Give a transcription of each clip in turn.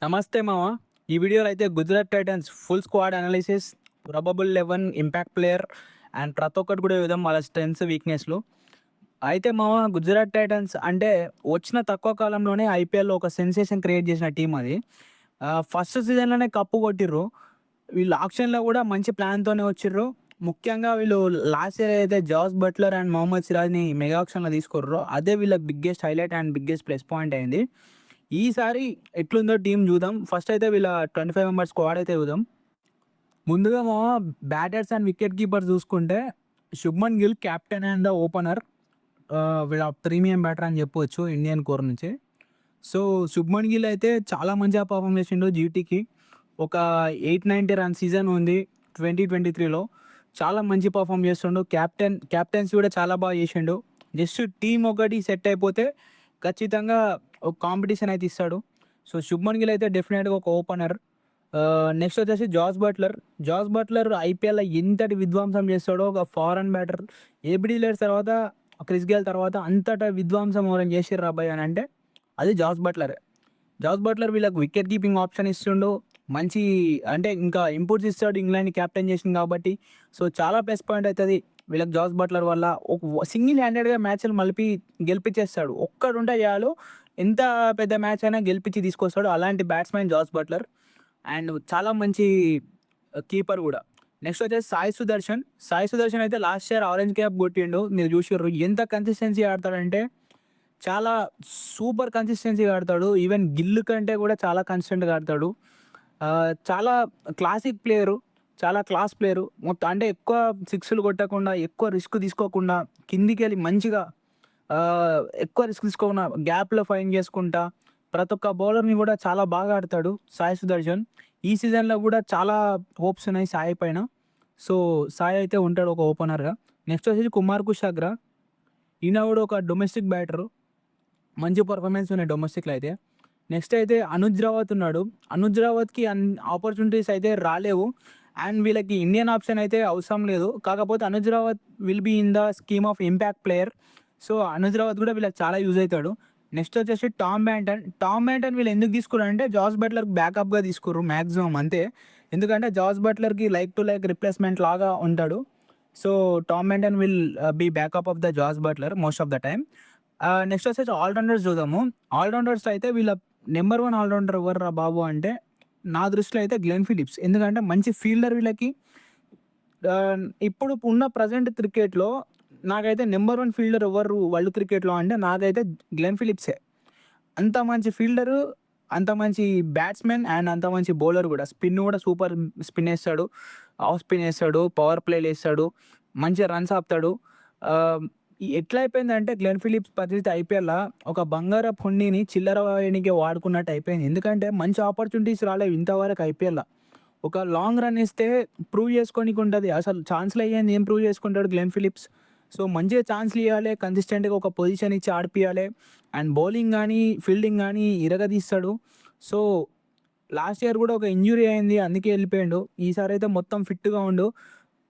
నమస్తే మామ. ఈ వీడియోలో అయితే Gujarat Titans full squad analysis, probable 11 impact player and ప్రతి ఒక్కటి కూడా విధం వాళ్ళ స్ట్రెంగ్స్, వీక్‌నెస్‌లు. అయితే మామ గుజరాత్ టైటన్స్ అంటే వచ్చిన తక్కువ కాలంలోనే ఐపీఎల్‌లో ఒక సెన్సేషన్ క్రియేట్ చేసిన టీమ్ అది. ఫస్ట్ సీజన్‌లోనే కప్పు కొట్టిర్రు. వీళ్ళు ఆక్షన్‌లో కూడా మంచి ప్లాన్‌తోనే వచ్చిర్రు. ముఖ్యంగా వీళ్ళు లాస్ట్ ఇయర్ ఏదైతే జాస్ బట్లర్ అండ్ మొహమ్మద్ సిరాజ్‌ని మెగా ఆక్షన్‌లో తీసుకుర్రో అదే వీళ్ళ biggest highlight and biggest plus point అయింది. ఈసారి ఎట్లుందో టీమ్ చూద్దాం. ఫస్ట్ అయితే వీళ్ళ 25 మెంబర్స్ స్క్వాడ్ అయితే చూద్దాం. ముందుగా బ్యాటర్స్ అండ్ వికెట్ కీపర్స్ చూసుకుంటే Shubman Gill captain and the opener. వీళ్ళ ప్రీమియం బ్యాటర్ అని చెప్పొచ్చు ఇండియన్ కోర్ నుంచి. సో, శుభ్మన్ గిల్ అయితే చాలా మంచిగా పర్ఫార్మ్ చేసిండు జీటీకి. ఒక 890 రన్ సీజన్ ఉంది 2023లో. చాలా మంచి పర్ఫార్మ్ చేస్తుండు. కెప్టెన్సీ కూడా చాలా బాగా చేసిండు. జస్ట్ టీమ్ ఒకటి సెట్ అయిపోతే ఖచ్చితంగా ఒక కాంపిటీషన్ అయితే ఇస్తాడు. సో, శుభ్మన్ గిల్ అయితే డెఫినెట్‌గా ఒక ఓపెనర్. నెక్స్ట్ వచ్చేసి జాస్ బట్లర్. జాస్ బట్లర్ ఐపీఎల్‌లో ఎంతటి విధ్వంసం చేస్తాడో, ఒక ఫారెన్ బ్యాటర్. ఏబీ డివిలియర్స్ తర్వాత, క్రిస్ గేల్ తర్వాత అంతటా విధ్వంసం ఎవరైనా చేసిర్రా అబ్బాయి అని అంటే అది జాస్ బట్లరే. జాస్ బట్లర్ వీళ్ళకి వికెట్ కీపింగ్ ఆప్షన్ ఇస్తుండు. మంచి అంటే ఇంకా ఇన్పుట్స్ ఇస్తాడు. ఇంగ్లాండ్‌ని కెప్టెన్ చేసిండు కాబట్టి. సో, చాలా ప్లస్ పాయింట్ అయితది వీళ్ళకి జాస్ బట్లర్ వల్ల. ఒక సింగిల్ హ్యాండెడ్‌గా మ్యాచ్‌లు మలిపి గెలిపించేస్తాడు. ఒక్కడుంటే చాలు ఎంత పెద్ద మ్యాచ్ అయినా గెలిపించి తీసుకొస్తాడు. అలాంటి బ్యాట్స్‌మెన్ జాస్ బట్లర్. అండ్ చాలా మంచి కీపర్ గూడా. నెక్స్ట్ వచ్చేసి సాయి సుదర్శన్. సాయి సుదర్శన్ అయితే లాస్ట్ ఇయర్ ఆరెంజ్ క్యాప్ కొట్టిండు. మీరు చూసిర్రు. ఎంత కన్సిస్టెన్సీ ఆడతాడంటే చాలా సూపర్ కన్సిస్టెన్సీగా ఆడతాడు. ఈవెన్ గిల్ కంటే కూడా చాలా కన్సిస్టెంట్‌గా ఆడతాడు. చాలా క్లాసిక్ ప్లేయరు. చాలా క్లాస్ ప్లేయరు. మొత్తం అంటే ఎక్కువ సిక్స్‌లు కొట్టకుండా, ఎక్కువ రిస్క్ తీసుకోకుండా, కిందికెళ్ళి మంచిగా ఎక్కువ రిస్క్ తీసుకోకుండా గ్యాప్‌లో ఫైండ్ చేసుకుంటా, ప్రతి ఒక్క బౌలర్‌ని కూడా చాలా బాగా ఆడతాడు సాయి సుదర్శన్. ఈ సీజన్‌లో కూడా చాలా హోప్స్ ఉన్నాయి సాయి పైన. సో, సాయి అయితే ఉంటాడు ఒక ఓపెనర్‌గా. నెక్స్ట్ వచ్చేసి కుమార్ కుషాగ్రా. ఈయన కూడా ఒక డొమెస్టిక్ బ్యాటరు. మంచి పర్ఫార్మెన్స్ ఉన్నాయి డొమెస్టిక్‌లో అయితే. నెక్స్ట్ అయితే అనుజ్ రావత్ ఉన్నాడు. అనుజ్ రావత్‌కి ఆపర్చునిటీస్ అయితే రాలేవు. అండ్ వీళ్ళకి ఇండియన్ ఆప్షన్ అయితే అవసరం లేదు. కాకపోతే Anuj Rawat will be in the scheme of impact player. So, Anuj Rawat కూడా వీళ్ళకి చాలా యూజ్ అయితాడు. నెక్స్ట్ వచ్చేసి టామ్ బ్యాంటన్. టామ్ బ్యాంటన్ వీళ్ళు ఎందుకు తీసుకుర్రంటే జాస్ బట్లర్‌కి బ్యాకప్‌గా తీసుకుర్రు మాక్సిమం అంతే. ఎందుకంటే జాస్ బట్లర్‌కి లైక్ టు లైక్ రిప్లేస్‌మెంట్ లాగా ఉంటాడు. So, Tom Banton will be backup of the Jos Buttler most of the time. Next వచ్చేసి ఆల్ రౌండర్స్ చూద్దాము. ఆల్ రౌండర్స్‌లో అయితే వీళ్ళ నంబర్ 1 ఆల్ రౌండర్ ఎవర్రా బాబు అంటే, నా దృష్టిలో అయితే గ్లెన్ ఫిలిప్స్. ఎందుకంటే మంచి ఫీల్డర్ వీళ్ళకి. ఇప్పుడు ఉన్న ప్రెజెంట్ క్రికెట్‌లో నాకైతే నంబర్ 1 ఫీల్డర్ ఎవరు వరల్డ్ క్రికెట్‌లో అంటే నాకైతే గ్లెన్ ఫిలిప్సే. అంత మంచి ఫీల్డరు, అంత మంచి బ్యాట్స్‌మెన్ అండ్ అంత మంచి బౌలర్ గూడా. స్పిన్ గూడా సూపర్ స్పిన్ ఏస్తాడు. ఆఫ్ స్పిన్ ఏస్తాడు. పవర్ ప్లేలేస్తాడు. మంచిగా రన్స్ ఆపుతాడు. ఆహ్, ఎట్లా అయిపోయిందంటే గ్లెన్ ఫిలిప్స్ పరిస్థితి ఐపీఎల్‌ల ఒక బంగారపు హుండీని చిల్లర వేయనీకే వాడుకున్నట్టు అయిపోయింది. ఎందుకంటే మంచి ఆపర్చునిటీస్ రాలేవు ఇంతవరకు ఐపీఎల్‌ల. ఒక లాంగ్ రన్ ఇస్తే ప్రూవ్ చేసుకోనీకి ఉంటది. అసలు ఛాన్స్‌లు ఇయ్యంది ఏం ప్రూవ్ చేసుకుంటాడు గ్లెన్ ఫిలిప్స్. సో, మంచిగా ఛాన్స్‌లు ఇయ్యాలే. కన్సిస్టెంట్‌గా ఒక పొజిషన్ ఇచ్చి ఆడిపియాలే. అండ్ బౌలింగ్ గానీ, ఫీల్డింగ్ గానీ ఇరగదీస్తాడు. సో, లాస్ట్ ఇయర్ గూడా ఒక ఇంజ్యూరీ అయింది. అందుకే ఎళ్ళిపోయిండు. ఈసారైతే మొత్తం ఫిట్‌గా ఉండు.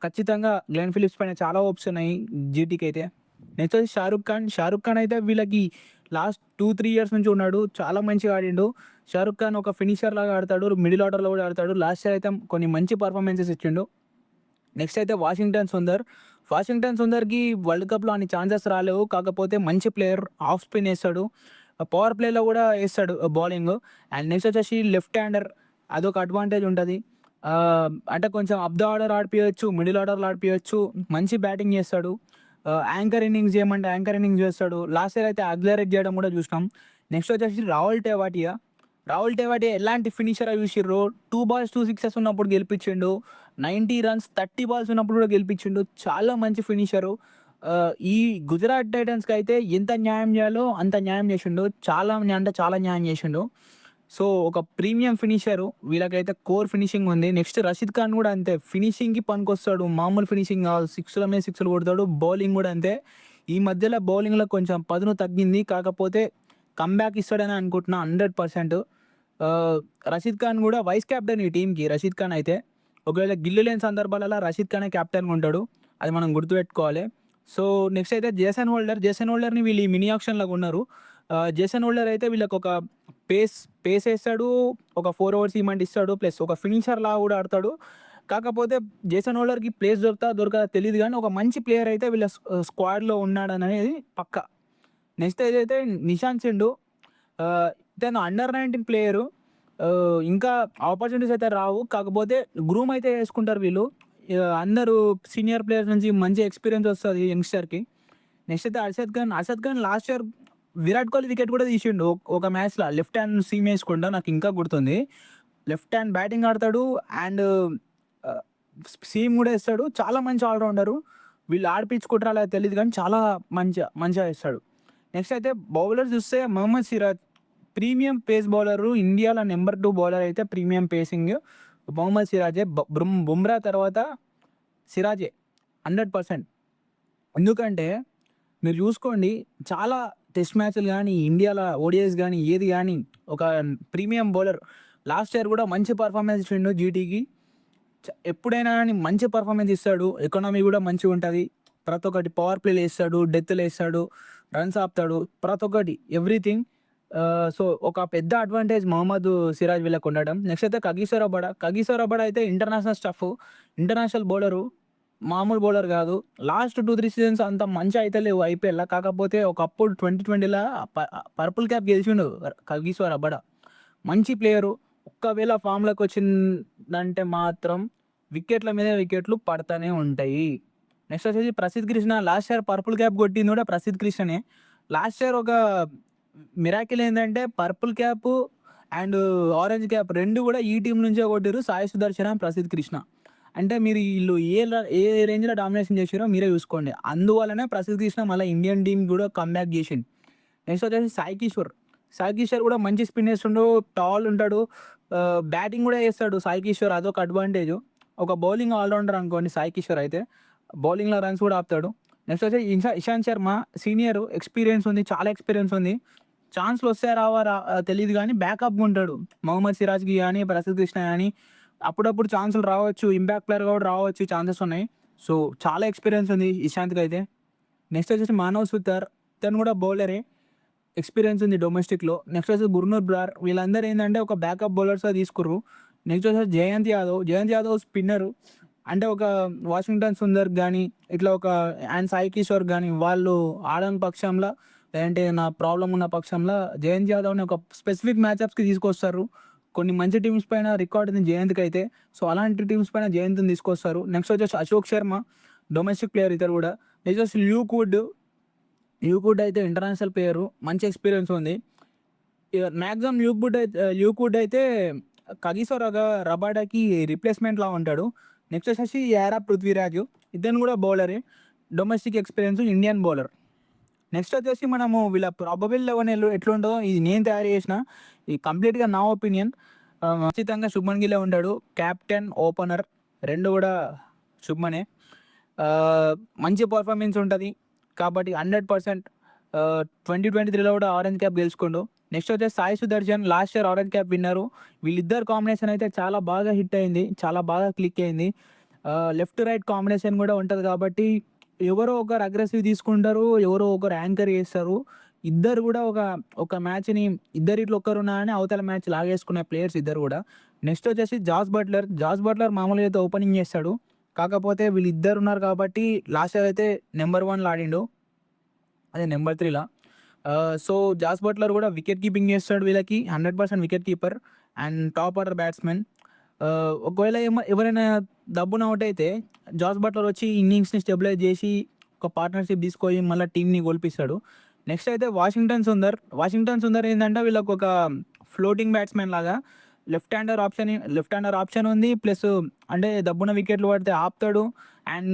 ఖచ్చితంగా గ్లెన్ ఫిలిప్స్ పైన చాలా హోప్స్ ఉన్నాయి జీటీకైతే. నెక్స్ట్ వచ్చి షారుఖ్ ఖాన్. షారుఖ్ ఖాన్ అయితే వీళ్ళకి లాస్ట్ 2, 3 ఇయర్స్ నుంచి ఉన్నాడు. చాలా మంచిగా ఆడిండు. షారుఖ్ ఖాన్ ఒక ఫినిషర్ లాగా ఆడతాడు. మిడిల్ ఆర్డర్‌లో కూడా ఆడతాడు. లాస్ట్ ఇయర్ అయితే కొన్ని మంచి పర్ఫార్మెన్సెస్ ఇచ్చిండు. నెక్స్ట్ అయితే వాషింగ్టన్ సుందర్. వాషింగ్టన్ సుందర్‌కి వరల్డ్ కప్‌లో అన్ని ఛాన్సెస్ రాలేవు. కాకపోతే మంచి ప్లేయర్. ఆఫ్ స్పిన్ ఏస్తాడు. పవర్ ప్లేలో కూడా ఏస్తాడు బౌలింగు. అండ్ నెక్స్ట్ వచ్చేసి లెఫ్ట్ హ్యాండర్. అదొక అడ్వాంటేజ్ ఉంటది. అంటే కొంచెం అప్ ద ఆర్డర్ ఆడిపియొచ్చు. మిడిల్ ఆర్డర్‌లో ఆడిపియొచ్చు. మంచి బ్యాటింగ్ చేస్తాడు. యాంకర్ ఇన్నింగ్స్ చేయమంటే యాంకర్ ఇన్నింగ్స్ చేస్తాడు. లాస్ట్ ఇయర్ అయితే యాక్సిలరేట్ చేయడం కూడా చూసినాం. నెక్స్ట్ వచ్చేసి రాహుల్ టెవాటియా. రాహుల్ టెవాటియా ఎలాంటి ఫినిషర్ చూసిర్రు. 2 బాల్స్ 2 సిక్సెస్ ఉన్నప్పుడు గెలిపించిండు. 90 రన్స్ 30 బాల్స్ ఉన్నప్పుడు కూడా గెలిపించిండు. చాలా మంచి ఫినిషరు. ఈ గుజరాత్ టైటన్స్‌కి అయితే ఎంత న్యాయం చేయాలో అంత న్యాయం చేసిండు. చాలా అంటే చాలా న్యాయం చేసిండు. సో, ఒక ప్రీమియం ఫినిషరు. వీళ్ళకైతే కోర్ ఫినిషింగ్ ఉంది. నెక్స్ట్ రషీద్ ఖాన్ కూడా అంతే. ఫినిషింగ్‌కి పనికొస్తాడు. మామూలు ఫినిషింగ్ కాదు. సిక్స్‌ల మీద సిక్స్‌లు కొడతాడు. బౌలింగ్ కూడా అంతే. ఈ మధ్యలో బౌలింగ్‌లో కొంచెం పదును తగ్గింది. కాకపోతే కమ్‌బ్యాక్ ఇస్తాడని అనుకుంటున్నా 100%. రషీద్ ఖాన్ కూడా వైస్ కెప్టెన్ ఈ టీమ్‌కి రషీద్ ఖాన్ అయితే. ఒకవేళ గిల్లు లేని సందర్భాలలో రషీద్ ఖానే కెప్టెన్‌గా ఉంటాడు. అది మనం గుర్తుపెట్టుకోవాలి. సో, నెక్స్ట్ అయితే జేసన్ హోల్డర్. జేసన్ హోల్డర్‌ని వీళ్ళు ఈ మినీ ఆక్షన్‌లో కొన్నారు. జేసన్ హోల్డర్ అయితే వీళ్ళకొక పేస్ ఏస్తాడు. ఒక 4 ఓవర్స్ ఈవెంట్ ఇస్తాడు. ప్లస్ ఒక ఫినిషర్‌లా కూడా ఆడతాడు. కాకపోతే జేసన్ హోల్డర్‌కి ప్లేస్ దొరకదా తెలీదు గానీ, ఒక మంచి ప్లేయర్ అయితే వీళ్ళ స్క్వాడ్‌లో ఉన్నాడననేది పక్కా. నెక్స్ట్ ఏదైతే నిషాంత్ సింధు ఇతను అండర్ 19 ప్లేయరు. ఇంకా ఆపర్చునిటీస్ అయితే రావు. కాకపోతే గ్రూమ్ అయితే చేసుకుంటారు వీళ్ళు. అందరూ సీనియర్ ప్లేయర్స్ నుంచి మంచి ఎక్స్‌పీరియన్స్ వస్తది యంగ్‌స్టర్‌కి. నెక్స్ట్ అయితే Arshad Khan last year Virat Kohli wicket కూడా తీసిండు. ఒక మ్యాచ్‌ల లెఫ్ట్ హ్యాండ్ సీమ్ ఏసుకుంటా నాకు ఇంకా గుర్తుంది. లెఫ్ట్ హ్యాండ్ బ్యాటింగ్ ఆడతాడు. అండ్ ఆహ్, సీమ్ కూడా ఏస్తాడు. చాలా మంచి ఆల్ రౌండరు. వీళ్ళు ఆడిపించుకుంటారో లేదో తెలీదు గానీ చాలా మంచిగా ఏస్తాడు. నెక్స్ట్ అయితే బౌలర్ చూస్తే Mohammed Siraj premium pace bowler. ఇండియాలో నంబర్ 2 బౌలర్ అయితే ప్రీమియం పేసింగ్ మొహమ్మద్ సిరాజే. బుమ్రా తర్వాత సిరాజే 100%. ఎందుకంటే మీరు చూసుకోండి చాలా టెస్ట్ మ్యాచ్‌లు గానీ, ఇండియాలో ఓడీఐస్ గానీ, ఏది గానీ ఒక ప్రీమియం బౌలర్ లాస్ట్ ఇయర్ కూడా మంచి పెర్ఫార్మన్స్ ఇచ్చిండు జీటీకి. ఎప్పుడైనా గానీ మంచి పెర్ఫార్మన్స్ ఇస్తాడు. ఎకానమీ కూడా మంచిగుంటది. ప్రతి ఒక్కటి పవర్ ప్లేలు ఏస్తాడు, డెత్‌లు ఏస్తాడు, రన్స్ ఆపుతాడు. ప్రతి ఒక్కటి ఎవ్రీథింగ్. సో, ఒక పెద్ద అడ్వాంటేజ్ మొహమ్మద్ సిరాజ్ వీళ్ళకి ఉండడం. నెక్స్ట్ అయితే కగిసో రబాడ అయితే ఇంటర్నేషనల్ ఇంటర్నేషనల్ బౌలరు. మామూలు బౌలర్ గాదు. లాస్ట్ 2, 3 సీజన్స్ అంత మంచి అయితే లేవు ఐపీఎల్‌ల. కాకపోతే ఒకప్పుడు 2020ల పర్పుల్ క్యాప్ గెలిచిండు కగిసో రబాడ. మంచి ప్లేయరు. ఒక్కవేళ ఫామ్‌లోకొచ్చిందంటే మాత్రం వికెట్ల మీద వికెట్లు పడతానే ఉంటాయి. నెక్స్ట్ వచ్చేసి Prasidh Krishna last year purple cap కొట్టింది కూడా ప్రసిద్ కృష్ణనే. లాస్ట్ ఇయర్ ఒక మిరాకిల్ ఏందంటే purple cap and orange cap 2 కూడా ఈ టీమ్ నుంచే కొట్టిర్రు. సాయి సుదర్శన, ప్రసిద్ కృష్ణ. అంటే మీరు ఈళ్ళు ఏ రేంజ్‌లో డామినేషన్ చేసిర్రో మీరే చూసుకోండి. అందువల్లనే ప్రసిద్ కృష్ణ మళ్ళా ఇండియన్ టీమ్ కూడా కమ్‌బ్యాక్ చేసిండు. నెక్స్ట్ వచ్చేసి సాయి కిషోర్ కూడా మంచి స్పిన్ ఏస్తుండు. టాల్ ఉంటాడు. బ్యాటింగ్ కూడా చేస్తాడు సాయి కిషోర్. అదొక అడ్వాంటేజు. ఒక బౌలింగ్ ఆల్‌రౌండర్ అనుకోండి సాయి కిషోర్ అయితే. బౌలింగ్‌లో రన్స్ కూడా ఆపుతాడు. నెక్స్ట్ వచ్చేసి ఇషాంత్ శర్మ సీనియరు. ఎక్స్‌పీరియన్స్ ఉంది. చాలా ఎక్స్‌పీరియన్స్ ఉంది. ఛాన్స్‌లు వస్తాయా రావా తెలీదు గానీ బ్యాకప్‌గా ఉంటాడు. మొహమ్మద్ సిరాజ్‌కి గానీ, ప్రసిద్ కృష్ణ గానీ అప్పుడప్పుడు ఛాన్సులు రావచ్చు. ఇంపాక్ట్ ప్లేయర్‌గా కూడా రావచ్చు. ఛాన్సెస్ ఉన్నాయి. సో, చాలా ఎక్స్‌పీరియన్స్ ఉంది ఇషాంత్‌కైతే. నెక్స్ట్ వచ్చేసి మానవ్ సుతార్. ఇతను కూడా బౌలరే. ఎక్స్‌పీరియన్స్ ఉంది డొమెస్టిక్‌లో. నెక్స్ట్ వచ్చేసి గుర్నూర్ బ్రార్. వీళ్ళందరూ ఏందంటే ఒక బ్యాకప్ బౌలర్స్‌గా తీసుకుర్రు. నెక్స్ట్ వచ్చేసి జయంత్ యాదవ్ స్పిన్నరు. అంటే ఒక వాషింగ్టన్ సుందర్ గానీ, ఇట్లా ఒక అండ్ సాయి కిషోర్ గానీ వాళ్ళు ఆడని పక్షంలో లేదంటే ఏదైనా ప్రాబ్లమ్ ఉన్న పక్షంలో జయంత్ యాదవ్‌ని ఒక స్పెసిఫిక్ మ్యాచ్‌అప్స్‌కి తీసుకొస్తారు. కొన్ని మంచి టీమ్స్ పైన రికార్డ్ ఉంది జయంత్‌కైతే. సో, అలాంటి టీమ్స్ పైన జయంత్‌ని తీసుకొస్తారు. నెక్స్ట్ వచ్చేసి అశోక్ శర్మ డొమెస్టిక్ ప్లేయర్ ఇతను కూడా. నెక్స్ట్ వచ్చేసి ల్యూక్ వుడ్ అయితే ఇంటర్నేషనల్ ప్లేయరు. మంచి ఎక్స్‌పీరియన్స్ ఉంది. మాక్సిమం ల్యూక్ వుడ్ అయితే కగిసో రబాడాకి రిప్లేస్‌మెంట్‌లా ఉంటాడు. నెక్స్ట్ వచ్చేసి యారా పృథ్వీరాజు. ఇతను కూడా బౌలరే. Domestic experience Indian bowler. Next వచ్చేసి మనము వీళ్ళ ప్రాబబుల్ 11 ఎట్లుంటదో ఇది నేను తయారు చేసిన. ఇది కంప్లీట్‌గా నా ఒపీనియన్. ఖచ్చితంగా శుభ్మన్ గిల్లే ఉంటాడు. కెప్టెన్, ఓపెనర్ 2 కూడా శుభ్మనే. మంచి పర్ఫార్మెన్స్ ఉంటది. కాబట్టి 100% 2023లో కూడా ఆరెంజ్ క్యాప్ గెలుచుకుండు. నెక్స్ట్ వచ్చేసి Sai Sudharsan last year orange cap winner. వీళ్ళిద్దరు కాంబినేషన్ అయితే చాలా బాగా హిట్ అయింది. చాలా బాగా క్లిక్ అయింది. లెఫ్ట్, రైట్ కాంబినేషన్ కూడా ఉంటది కాబట్టి ఎవరో ఒకరు అగ్రెసివ్ తీసుకుంటారు. ఎవరో ఒకరు యాంకర్ చేస్తారు. ఇద్దరు కూడా ఒక మ్యాచ్‌ని ఇద్దరిట్లో ఒక్కరున్నారని అవతల మ్యాచ్ లాగేసుకునే ప్లేయర్స్ ఇద్దరు కూడా. నెక్స్ట్ వచ్చేసి జాస్ బట్లర్ మామూలుగా అయితే ఓపెనింగ్ చేస్తాడు. కాకపోతే వీళ్ళిద్దరున్నారు కాబట్టి లాస్ట్ ఇయర్ అయితే నంబర్ 1లో ఆడిండు. అదే నంబర్ 3లా. సో, జాస్ బట్లర్ కూడా వికెట్ కీపింగ్ చేస్తాడు వీళ్ళకి. 100% wicket keeper and top order batsmen. ఒకవేళ ఎవరైనా దబ్బున ఔట్ అయితే జాస్ బట్లర్ వచ్చి ఇన్నింగ్స్‌ని స్టెబిలైజ్ చేసి ఒక పార్ట్నర్‌షిప్ తీసుకొని మళ్ళా టీమ్‌ని గెలిపిస్తాడు. నెక్స్ట్ అయితే వాషింగ్టన్ సుందర్ ఏందంటే వీళ్ళకొక ఫ్లోటింగ్ బ్యాట్స్‌మెన్ లాగా లెఫ్ట్ హ్యాండర్ ఆప్షన్ ఉంది. ప్లస్ అంటే దబ్బున వికెట్లు పడితే ఆపుతాడు. అండ్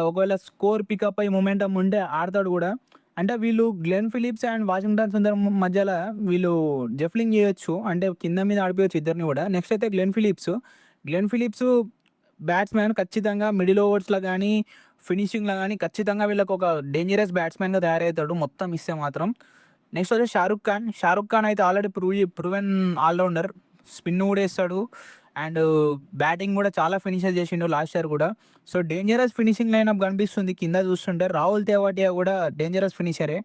ఒకవేళ స్కోర్ పికప్ అయ్యి మొమెంటమ్ ఉంటే ఆడతాడు కూడా. అంటే వీళ్ళు Glenn Phillips and Washington Sundar మధ్యల వీళ్ళు జఫ్లింగ్ చేయొచ్చు. అంటే కింద మీద ఆడిపియొచ్చు ఇద్దరిని కూడా. నెక్స్ట్ అయితే గ్లెన్ ఫిలిప్స్ బ్యాట్స్‌మెన్ ఖచ్చితంగా మిడిల్ ఓవర్స్‌లో గానీ, ఫినిషింగ్‌లో గానీ ఖచ్చితంగా వీళ్ళకొక డేంజరస్ బ్యాట్స్‌మెన్‌గా తయారవుతాడు మొత్తం ఇస్తే మాత్రం. నెక్స్ట్ వచ్చేసి షారుఖ్ ఖాన్ అయితే ఆల్రెడీ ప్రూవెన్ ఆల్‌రౌండర్. స్పిన్ కూడా ఏస్తాడు. అండ్ బ్యాటింగ్ కూడా చాలా ఫినిషెస్ చేసిండు లాస్ట్ ఇయర్ కూడా. సో, డేంజరస్ ఫినిషింగ్ లైనప్ కనిపిస్తుంది కింద చూస్తుంటే. రాహుల్ తెవాటియా కూడా డేంజరస్ ఫినిషరే.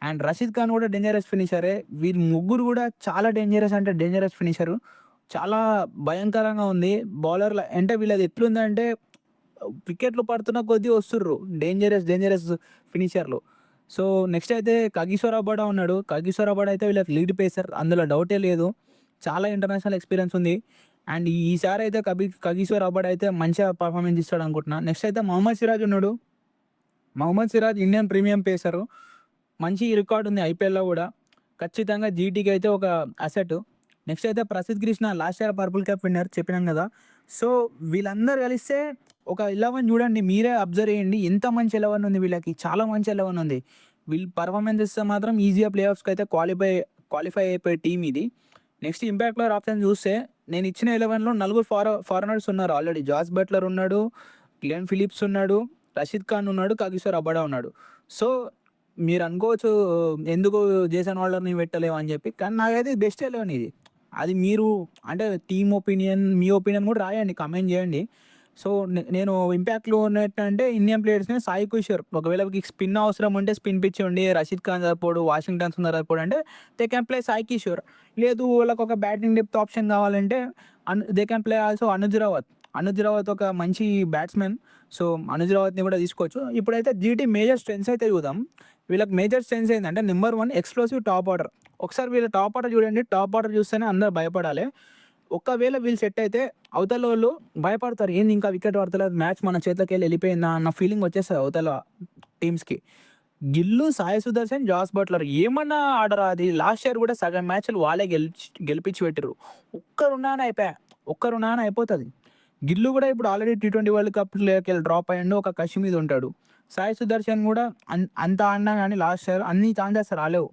అండ్ రషీద్ ఖాన్ కూడా డేంజరస్ ఫినిషరే. వీళ్ళు ముగ్గురు కూడా చాలా డేంజరస్ అంటే డేంజరస్ ఫినిషరు. చాలా భయంకరంగా ఉంది. బౌలర్‌ల అంటే వీళ్ళది ఎట్లుందంటే వికెట్లు పడుతున్న కొద్దీ వస్తుర్రు. డేంజరస్ ఫినిషర్‌లు. సో, నెక్స్ట్ అయితే కగిసో రబాడా ఉన్నాడు. కగిసో రబాడా అయితే వీళ్ళకి లీడ్ పేసర్. అందులో డౌటే లేదు. చాలా ఇంటర్నేషనల్ ఎక్స్‌పీరియన్స్ ఉంది. అండ్ ఈసారి అయితే కగిసో రబాడా అయితే మంచిగా పర్ఫార్మెన్స్ ఇస్తాడనుకుంటున్నా. నెక్స్ట్ అయితే మహమ్మద్ సిరాజ్ ఉన్నాడు. Mohammed Siraj Indian premium pacer. మంచి రికార్డ్ ఉంది ఐపీఎల్‌లో గూడా. ఖచ్చితంగా జీటీకి అయితే ఒక అసెట్. నెక్స్ట్ అయితే Prasidh Krishna last year purple cap winner చెప్పినాను గదా! సో, వీళ్ళందరూ కలిస్తే ఒక 11 చూడండి. మీరే అబ్జర్వ్ చేయండి. ఎంత మంచి 11 ఉంది వీళ్ళకి. చాలా మంచి 11 ఉంది. వీళ్ళు పర్ఫార్మెన్స్ ఇస్తే మాత్రం ఈజీగా ప్లే ఆఫ్స్‌కి అయితే క్వాలిఫై అయిపోయే టీమ్ ఇది. నెక్స్ట్ ఇంపాక్ట్ ప్లేయర్ ఆప్షన్ చూస్తే నేను ఇచ్చిన 11లో నలుగురు ఫారినర్స్ ఉన్నారు ఆల్రెడీ. జాస్ బట్లర్ ఉన్నాడు, గ్లెన్ ఫిలిప్స్ ఉన్నాడు, రషీద్ ఖాన్ ఉన్నాడు, కగిసో రబాడా ఉన్నాడు. సో, మీరు అనుకోవచ్చు ఎందుకు జేసన్ హోల్డర్‌ని పెట్టలేవు అని చెప్పి. కానీ నాకైతే బెస్ట్ 11 ఇది. అది మీరు అంటే టీమ్ ఒపీనియన్, మీ ఒపీనియన్ కూడా రాయండి. కామెంట్ చేయండి. సో, నేను ఇంపాక్ట్‌లో ఉన్నట్టంటే ఇండియన్ ప్లేయర్స్‌ని సాయి కిషోర్ ఒకవేళ మీకు స్పిన్ అవసరం ఉంటే స్పిన్ పిచ్ ఉండి రషీద్ ఖాన్ సరిపోడు, వాషింగ్టన్ సుందర్ సరిపోడు అంటే they can play Sai Kishore. లేదు వాళ్ళకి ఒక బ్యాటింగ్ డెప్త్ ఆప్షన్ కావాలంటే they can play also Anuj Rawat. Anuj Rawat ఒక మంచి బ్యాట్స్‌మెన్. సో, అనుజ్ రావత్‌ని కూడా తీసుకోవచ్చు. ఇప్పుడైతే జీటీ మేజర్ స్ట్రెంగ్త్స్ అయితే చూద్దాం. వీళ్ళకి మేజర్ స్ట్రెంగ్త్స్ ఏంటంటే నెంబర్ 1 ఎక్స్‌ప్లోసివ్ టాప్ ఆర్డర్. ఒకసారి వీళ్ళ టాప్ ఆర్డర్ చూడండి. టాప్ ఆర్డర్ చూస్తేనే అందరూ భయపడాలి. ఒకవేళ వీళ్ళు సెట్ అయితే అవతలోళ్ళు భయపడతారు. ఏంది ఇంకా వికెట్ పడతలేదు, మ్యాచ్ మన చేతిలోకెళ్ళి వెళ్ళిపోయిందా అన్న ఫీలింగ్ వచ్చేస్తది అవతల టీమ్స్‌కి. గిల్లు, సాయి సుదర్శన్, జాస్ బట్లర్ ఏమన్నా ఆడరా అది. లాస్ట్ ఇయర్ కూడా సగం మ్యాచ్‌లు వాళ్ళే గెలిపించి పెట్టిర్రు. ఒక్కరున్నాన అయిపోతది. గిల్లు కూడా ఇప్పుడు ఆల్రెడీ టీ20 వరల్డ్ కప్‌లోకెళ్ళి డ్రాప్ అయ్యిండు. ఒక కషి మీద ఉంటాడు. సాయి సుదర్శన్ కూడా అంత ఆడినా గానీ లాస్ట్ ఇయర్ అన్ని ఛాన్సెస్ రాలేవు.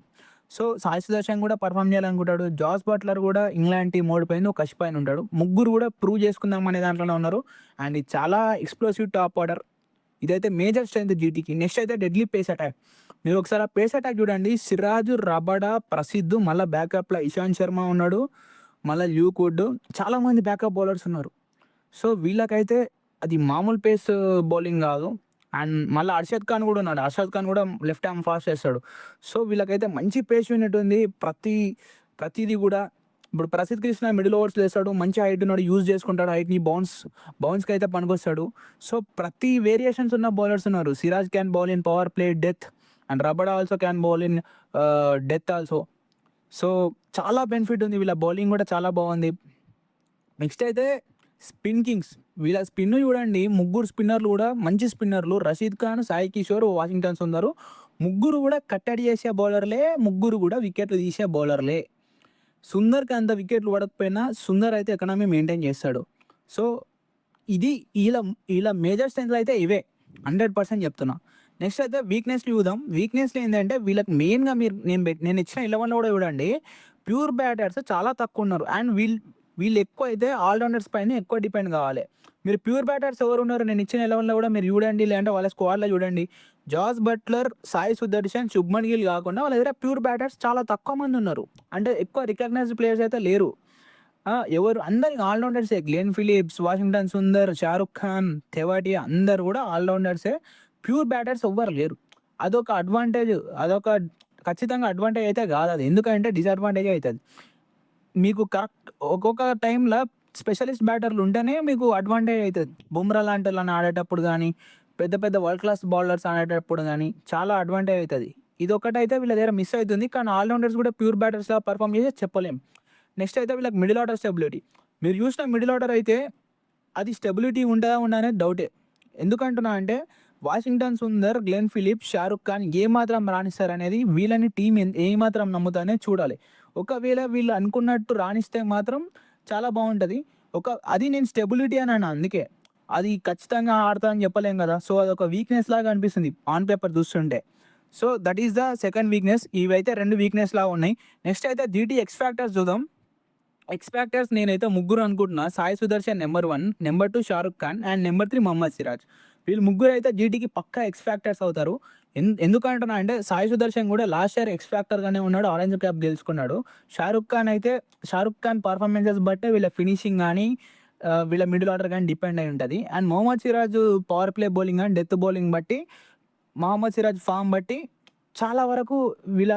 సో, సాయి సుదర్శన్ కూడా పర్ఫార్మ్ చేయాలనుకుంటాడు. జాస్ బట్లర్ కూడా ఇంగ్లాండ్ టీమ్ ఓడిపోయింది. ఒక కషి పైన ఉంటాడు. ముగ్గురు కూడా ప్రూవ్ చేసుకుందాం అనే దాంట్లోనే ఉన్నారు. అండ్ ఇది చాలా ఎక్స్‌ప్లోసివ్ టాప్ ఆర్డర్. ఇదైతే మేజర్ స్ట్రెంగ్త్ జీటీకి. నెక్స్ట్ అయితే డెడ్లీ పేస్ అటాక్. మీరు ఒకసారి ఆ పేస్ అటాక్ చూడండి. సిరాజ్, రబాడా, ప్రసిద్, మళ్ళా బ్యాకప్‌లో ఇషాంత్ శర్మ ఉన్నాడు. మళ్ళా ల్యూక్ వుడ్ చాలా మంది బ్యాకప్ బౌలర్స్ ఉన్నారు. సో, వీళ్ళకైతే అది మామూలు పేస్ బౌలింగ్ గాదు. అండ్ మళ్ళా అర్షద్ ఖాన్ గూడా ఉన్నాడు. అర్షద్ ఖాన్ గూడా లెఫ్ట్ ఆర్మ్ ఫాస్ట్ చేస్తాడు. సో, వీళ్ళకైతే మంచి పేస్ యూనిట్ ఉంది. ప్రతీది గూడా ఇప్పుడు ప్రసిద్ కృష్ణ మిడిల్ ఓవర్స్‌లో ఏస్తాడు. మంచి హైట్ ఉన్నాడు. యూజ్ చేసుకుంటాడు హైట్‌ని. బౌన్స్‌కైతే పనికొస్తాడు. సో, ప్రతి వేరియేషన్స్ ఉన్న బౌలర్స్ ఉన్నారు. Siraj can bowl in power play, death and Rabada also can bowl in death also. So, చాలా బెనిఫిట్ ఉంది. వీళ్ళ బౌలింగ్ గూడా చాలా బాగుంది. నెక్స్ట్ అయితే స్పిన్ కింగ్స్. వీళ్ళ స్పిన్ చూడండి. ముగ్గురు స్పిన్నర్లు కూడా మంచి స్పిన్నర్లు. రషీద్ ఖాన్, సాయి కిషోర్, వాషింగ్టన్ సుందర్. ముగ్గురు కూడా కట్టడి చేసే బౌలర్లే. ముగ్గురు కూడా వికెట్లు తీసే బౌలర్లే. సుందర్‌కి అంత వికెట్లు పడకపోయినా సుందర్ అయితే ఎకానమీ మెయింటైన్ చేస్తాడు. సో, ఇది ఈళ్ళ ఈళ్ళ మేజర్ స్ట్రెంగ్త్‌లు అయితే ఇవే. 100% చెప్తున్నా. నెక్స్ట్ అయితే వీక్‌నెస్‌లు చూద్దాం. వీక్‌నెస్‌లు ఏందంటే వీళ్ళకి మెయిన్‌గా నేను ఇచ్చిన 11లో కూడా చూడండి. ప్యూర్ బ్యాటర్స్ చాలా తక్కువున్నారు. అండ్ వీళ్ళు ఎక్కువ అయితే ఆల్ రౌండర్స్ పైన ఎక్కువ డిపెండ్ కావాలి. మీరు ప్యూర్ బ్యాటర్స్ ఎవరున్నారు నేను ఇచ్చిన 11లో కూడా మీరు చూడండి. లేదంటే వాళ్ళ స్క్వాడ్‌లో చూడండి. జాస్ బట్లర్, సాయి సుదర్శన్, శుభ్మన్ గిల్ కాకుండా వాళ్ళ దగ్గర ప్యూర్ బ్యాటర్స్ చాలా తక్కువ మంది ఉన్నారు. అంటే ఎక్కువ రికగ్నైజ్డ్ ప్లేయర్స్ అయితే లేరు. ఎవరు అందరు ఆల్ రౌండర్సే. Glenn Phillips, Washington Sundar, Shahrukh Khan, Tewatia అందరూ కూడా ఆల్ రౌండర్సే. ప్యూర్ బ్యాటర్స్ ఎవ్వరు లేరు. అదొక అడ్వాంటేజ్. అదొక ఖచ్చితంగా అడ్వాంటేజ్ అయితే కాదది. ఎందుకంటే డిసడ్వాంటేజే అయితది. మీకు కరెక్ట్ ఒక్కొక్క టైంలో స్పెషలిస్ట్ బ్యాటర్లు ఉంటేనే మీకు అడ్వాంటేజ్ అయితది. బుమ్రా లాంటోళ్ళని ఆడేటప్పుడు గానీ, పెద్ద పెద్ద వరల్డ్ క్లాస్ బౌలర్స్ ఆడేటప్పుడు గానీ చాలా అడ్వాంటేజ్ అయితది. ఇదొక్కటైతే వీళ్ళ దగ్గర మిస్ అయితుంది. కానీ ఆల్ రౌండర్స్ కూడా ప్యూర్ బ్యాటర్స్‌లా పర్ఫార్మ్ చేసి చెప్పలేం. నెక్స్ట్ అయితే వీళ్ళకి మిడిల్ ఆర్డర్ స్టెబిలిటీ. మీరు చూసిన మిడిల్ ఆర్డర్ అయితే అది స్టెబిలిటీ ఉంటదా అనేది డౌటే. ఎందుకంటున్నా అంటే Washington Sundar, Glenn Phillips, Shahrukh Khan ఏమాత్రం రాణిస్తారనేది వీళ్ళని టీమ్ ఏమాత్రం నమ్ముతానే చూడాలి. ఒకవేళ వీళ్ళు అనుకున్నట్టు రాణిస్తే మాత్రం చాలా బాగుంటుంది. అది నేను స్టెబిలిటీ అని అన్నా అందుకే. అది ఖచ్చితంగా ఆడతా అని చెప్పలేం కదా! సో, అదొక వీక్‌నెస్ లాగా అనిపిస్తుంది ఆన్ పేపర్ చూస్తుంటే. So, that is the second weakness. ఇవైతే 2 వీక్‌నెస్ లాగా ఉన్నాయి. నెక్స్ట్ అయితే జీటీ ఎక్స్ ఫ్యాక్టర్స్ చూద్దాం. ఎక్స్ ఫ్యాక్టర్స్ నేనైతే ముగ్గురు అనుకుంటున్నా. Sai Sudharsan number 1, number 2 Shahrukh Khan and number 3 Mohammed Siraj. వీళ్ళు ముగ్గురు అయితే జీటీకి పక్కా ఎక్స్ ఫ్యాక్టర్స్ అవుతారు. ఎందుకంటున్నా అంటే సాయి సుదర్శన్ కూడా లాస్ట్ ఇయర్ ఎక్స్ ఫ్యాక్టర్‌గానే ఉన్నాడు. ఆరెంజ్ క్యాప్ గెలుచుకున్నాడు. షారుఖ్ ఖాన్ పర్ఫార్మెన్సెస్ బట్టే వీళ్ళ ఫినిషింగ్ గానీ, వీళ్ళ మిడిల్ ఆర్డర్ గానీ డిపెండ్ అయి ఉంటది. And Mohammed Siraj powerplay bowling and death bowling బట్టి, మహమ్మద్ సిరాజ్ ఫామ్ బట్టి చాలా వరకు వీళ్ళ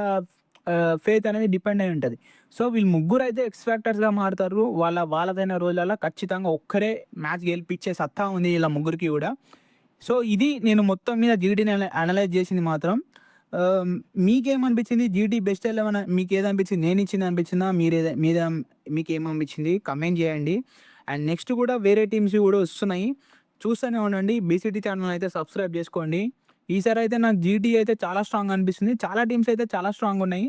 ఫెయిత్ అనేది డిపెండ్ అయి ఉంటది. సో, వీళ్ళు ముగ్గురైతే ఎక్స్ ఫ్యాక్టర్స్‌గా మారుతారు. వాళ్ళదైన రోజులలో ఖచ్చితంగా ఒక్కరే మ్యాచ్ గెలిపిచ్చే సత్తా ఉంది ఈళ్ళ ముగ్గురికి గూడా. సో, ఇది నేను మొత్తం మీద జీటీని అనలైజ్ చేసింది మాత్రం. ఆహ్, మీకేమనిపించింది? GT best 11 మీకేదనిపించింది? నేనిచ్చింది అనిపించిందా? మీకేమనిపించింది? కమెంట్ చేయండి. అండ్ నెక్స్ట్ కూడా వేరే టీమ్స్‌వి కూడా వస్తున్నాయి. చూస్తూనే ఉండండి. బీసీటీ ఛానల్ అయితే సబ్స్క్రైబ్ చేసుకోండి. ఈసారైతే నాకు జీటీ అయితే చాలా స్ట్రాంగ్ అనిపిస్తుంది. చాలా టీమ్స్ అయితే చాలా స్ట్రాంగ్ ఉన్నాయి.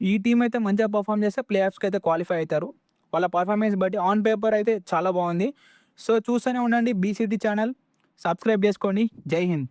ఈ టీమ్ అయితే మంచిగా పర్ఫార్మ్ చేస్తే ప్లే ఆఫ్స్‌కి అయితే క్వాలిఫై అయితారు. వాళ్ళ పర్ఫార్మెన్స్ బట్టి ఆన్ పేపర్ అయితే చాలా బాగుంది. సో, చూస్తూనే ఉండండి బీసీటీ ఛానల్. సబ్స్క్రైబ్ చేసుకోండి. జై హింద్.